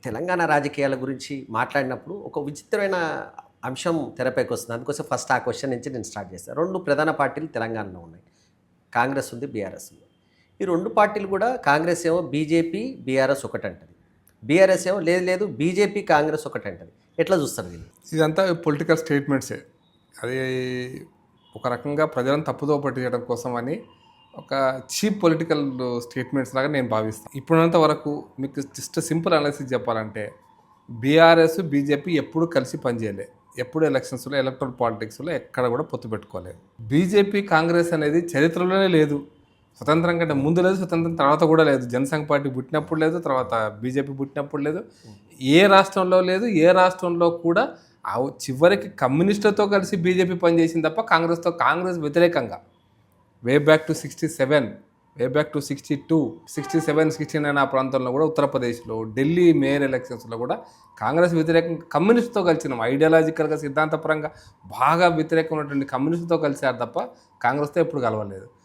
తెలంగాణ రాజకీయాల గురించి మాట్లాడినప్పుడు ఒక విచిత్రమైన అంశం తెరపైకి వస్తుంది. అందుకోసం ఫస్ట్ ఆ క్వెషన్ నుంచి నేను స్టార్ట్ చేస్తాను. 2 ప్రధాన పార్టీలు తెలంగాణలో ఉన్నాయి. కాంగ్రెస్ ఉంది, బీఆర్ఎస్ ఉంది. ఈ 2 పార్టీలు కూడా కాంగ్రెస్ ఏమో బీజేపీ, బీఆర్ఎస్ ఒకటంటది. బీఆర్ఎస్ ఏమో లేదు లేదు బీజేపీ, కాంగ్రెస్ ఒకటంటది. ఎట్లా చూస్తారు దీన్ని? ఇదంతా పొలిటికల్ స్టేట్మెంట్సే. అది ఒక రకంగా ప్రజలను తప్పుదో పట్టించడం కోసం అని ఒక చీప్ పొలిటికల్ స్టేట్మెంట్స్ లాగా నేను భావిస్తాను. ఇప్పుడంత వరకు మీకు జస్ట్ సింపుల్ అనాలిసిస్ చెప్పాలంటే బీఆర్ఎస్ బీజేపీ ఎప్పుడు కలిసి పనిచేయలే. ఎప్పుడు ఎలక్షన్స్లో ఎలక్ట్రల్ పాలిటిక్స్లో ఎక్కడ కూడా పొత్తు పెట్టుకోలేదు. బీజేపీ కాంగ్రెస్ అనేది చరిత్రలోనే లేదు. స్వతంత్రం కంటే ముందు లేదు, స్వతంత్రం తర్వాత కూడా లేదు. జనసంఘ పార్టీ పుట్టినప్పుడు లేదు, తర్వాత బీజేపీ పుట్టినప్పుడు లేదు, ఏ రాష్ట్రంలో లేదు. ఏ రాష్ట్రంలో కూడా చివరికి కమ్యూనిస్టులతో కలిసి బీజేపీ పనిచేసింది తప్ప కాంగ్రెస్ వ్యతిరేకంగా way back to 67, way back to 62, 67, 69 ఆ ప్రాంతంలో కూడా ఉత్తరప్రదేశ్లో ఢిల్లీ మేయర్ ఎలక్షన్స్లో కూడా కాంగ్రెస్ వ్యతిరేకంగా కమ్యూనిస్ట్తో కలిసినాం. ఐడియాలజికల్గా సిద్ధాంతపరంగా బాగా వ్యతిరేకంగా ఉన్నటువంటి కమ్యూనిస్ట్తో కలిసారు తప్ప కాంగ్రెస్తో ఎప్పుడు కలవలేదు.